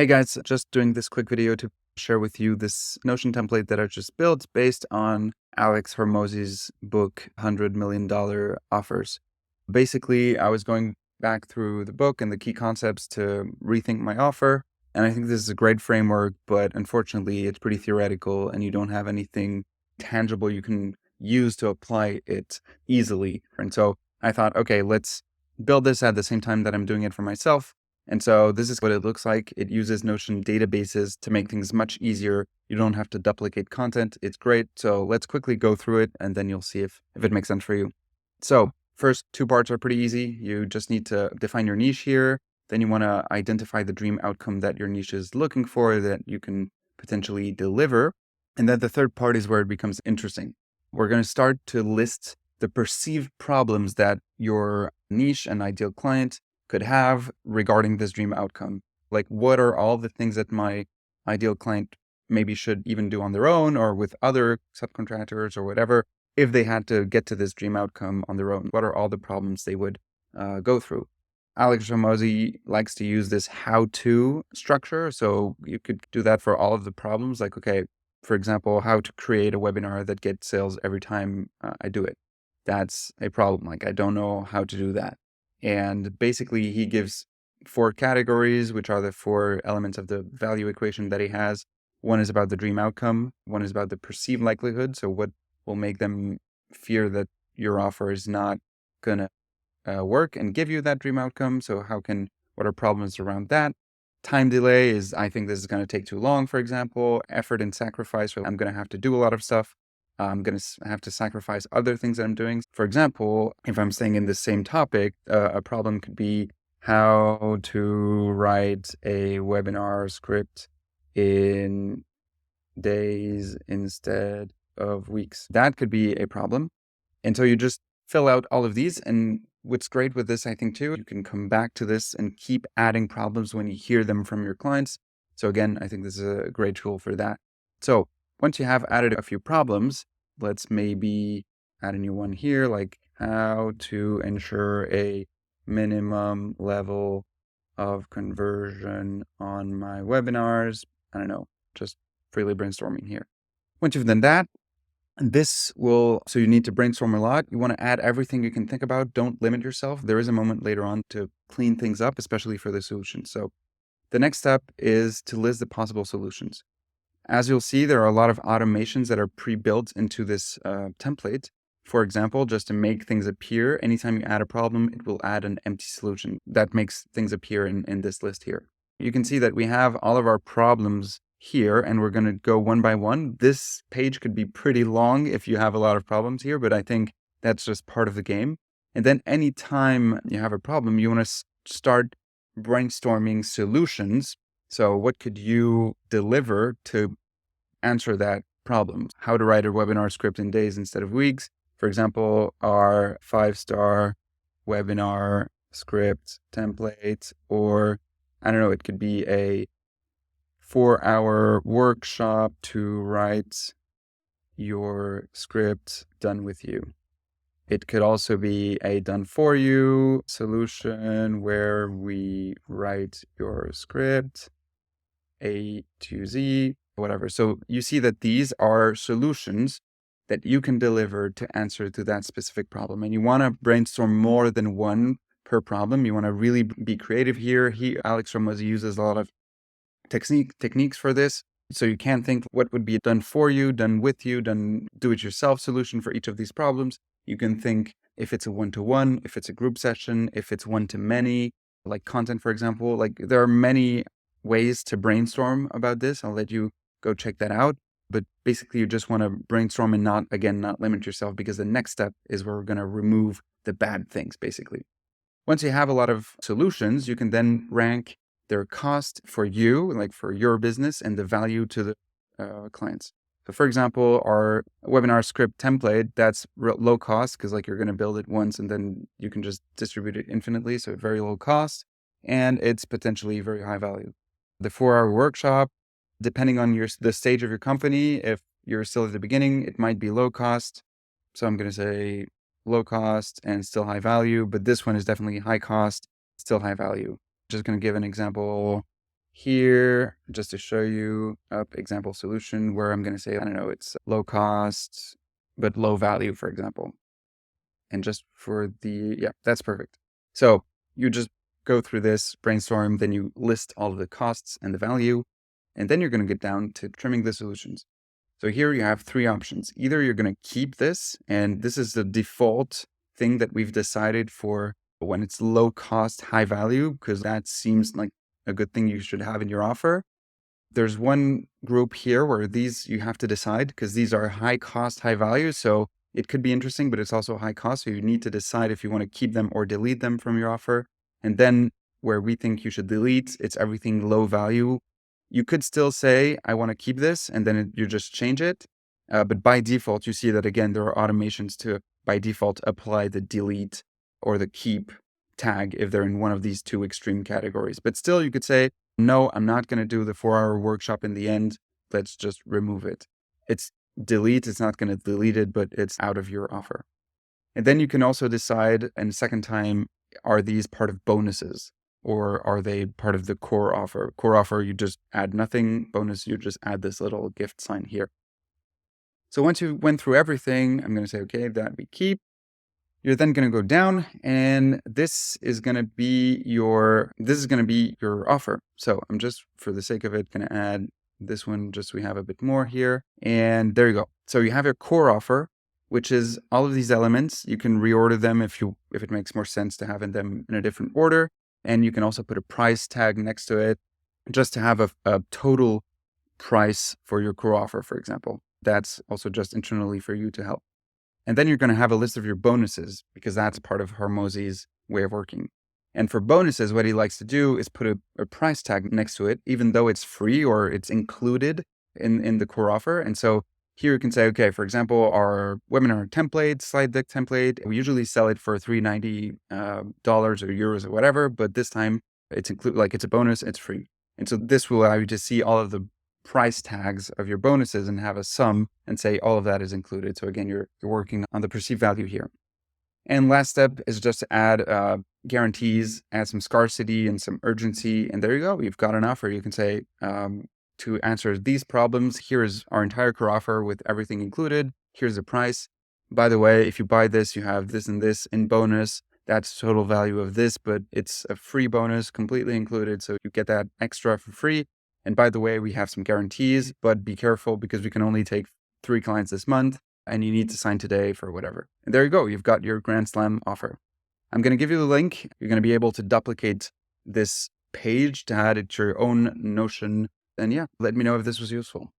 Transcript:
Hey guys, just doing this quick video to share with you this Notion template that I just built based on Alex Hormozi's book, $100 Million Offers. Basically, I was going back through the book and the key concepts to rethink my offer. And I think this is a great framework, but unfortunately, it's pretty theoretical and you don't have anything tangible you can use to apply it easily. And so I thought, okay, let's build this at the same time that I'm doing it for myself. And so this is what it looks like. It uses Notion databases to make things much easier. You don't have to duplicate content. It's great. So let's quickly go through it and then you'll see if it makes sense for you. So first two parts are pretty easy. You just need to define your niche here. Then you want to identify the dream outcome that your niche is looking for that you can potentially deliver. And then the third part is where it becomes interesting. We're going to start to list the perceived problems that your niche and ideal client could have regarding this dream outcome. Like, what are all the things that my ideal client maybe should even do on their own or with other subcontractors or whatever, if they had to get to this dream outcome on their own? What are all the problems they would go through? Alex Hormozi likes to use this how-to structure. So you could do that for all of the problems. Like, okay, for example, how to create a webinar that gets sales every time I do it. That's a problem. Like, I don't know how to do that. And basically, he gives 4 categories, which are the 4 elements of the value equation that he has. One is about the dream outcome. One is about the perceived likelihood. So what will make them fear that your offer is not going to work and give you that dream outcome? So what are problems around that? Time delay is, I think this is going to take too long, for example. Effort and sacrifice, so I'm going to have to do a lot of stuff. I'm going to have to sacrifice other things that I'm doing. For example, if I'm staying in the same topic, a problem could be how to write a webinar script in days instead of weeks. That could be a problem. And so you just fill out all of these. And what's great with this, I think too, you can come back to this and keep adding problems when you hear them from your clients. So again, I think this is a great tool for that. So once you have added a few problems, let's maybe add a new one here, like how to ensure a minimum level of conversion on my webinars. I don't know, just freely brainstorming here. Once you've done that, so you need to brainstorm a lot. You want to add everything you can think about. Don't limit yourself. There is a moment later on to clean things up, especially for the solution. So the next step is to list the possible solutions. As you'll see, there are a lot of automations that are pre-built into this template. For example, just to make things appear, anytime you add a problem, it will add an empty solution that makes things appear in this list here. You can see that we have all of our problems here, and we're going to go one by one. This page could be pretty long if you have a lot of problems here, but I think that's just part of the game. And then anytime you have a problem, you want to start brainstorming solutions. So what could you deliver to answer that problem? How to write a webinar script in days instead of weeks. For example, our 5-star webinar script template, or I don't know, it could be a 4-hour workshop to write your script done with you. It could also be a done for you solution where we write your script A to Z, whatever. So you see that these are solutions that you can deliver to answer to that specific problem. And you want to brainstorm more than one per problem. You want to really be creative here. Alex Hormozi uses a lot of techniques for this. So you can think what would be done for you, done with you, done do-it-yourself solution for each of these problems. You can think if it's a one-to-one, if it's a group session, if it's one-to-many, like content, for example. Like, there are many ways to brainstorm about this. I'll let you go check that out. But basically, you just want to brainstorm and not limit yourself, because the next step is where we're going to remove the bad things, basically. Once you have a lot of solutions, you can then rank their cost for you, like for your business, and the value to the clients. So for example, our webinar script template, that's low cost because like you're going to build it once and then you can just distribute it infinitely. So very low cost, and it's potentially very high value. The 4-hour workshop, depending on the stage of your company, if you're still at the beginning, it might be low cost. So I'm going to say low cost and still high value, but this one is definitely high cost, still high value. Just going to give an example here just to show you example solution where I'm going to say, I don't know, it's low cost, but low value, for example. And just for yeah, that's perfect. So you just go through this, brainstorm, then you list all of the costs and the value, and then you're going to get down to trimming the solutions. So here you have three options. Either you're going to keep this, and this is the default thing that we've decided for when it's low cost, high value, because that seems like a good thing you should have in your offer. There's one group here where these you have to decide because these are high cost, high value. So it could be interesting, but it's also high cost. So you need to decide if you want to keep them or delete them from your offer. And then where we think you should delete, it's everything low value. You could still say, I want to keep this, and then you just change it. But by default, you see that again, there are automations to by default apply the delete or the keep tag if they're in one of these two extreme categories. But still, you could say, no, I'm not going to do the 4-hour workshop in the end. Let's just remove it. It's delete. It's not going to delete it, but it's out of your offer. And then you can also decide, and second time, are these part of bonuses or are they part of the core offer? Core offer, you just add nothing. Bonus, you just add this little gift sign here. So once you went through everything, I'm going to say, okay, that we keep. You're then going to go down, and this is going to be your offer. So I'm just, for the sake of it, going to add this one just so we have a bit more here. And there you go. So you have your core offer, which is all of these elements. You can reorder them if it makes more sense to have them in a different order. And you can also put a price tag next to it just to have a total price for your core offer, for example. That's also just internally for you to help. And then you're going to have a list of your bonuses because that's part of Hormozi's way of working. And for bonuses, what he likes to do is put a price tag next to it, even though it's free or it's included in the core offer. And so here you can say, okay, for example, our webinar template, slide deck template, we usually sell it for $390 or euros or whatever, but this time it's included, like it's a bonus, it's free. And so this will allow you to see all of the price tags of your bonuses and have a sum and say all of that is included. So again, you're working on the perceived value here. And last step is just to add guarantees, add some scarcity and some urgency. And there you go. You've got an offer. You can say, to answer these problems, here is our entire core offer with everything included. Here's the price. By the way, if you buy this, you have this and this in bonus. That's total value of this, but it's a free bonus completely included. So you get that extra for free. And by the way, we have some guarantees, but be careful because we can only take 3 clients this month and you need to sign today for whatever. And there you go. You've got your Grand Slam offer. I'm going to give you the link. You're going to be able to duplicate this page to add it to your own Notion. And yeah, let me know if this was useful.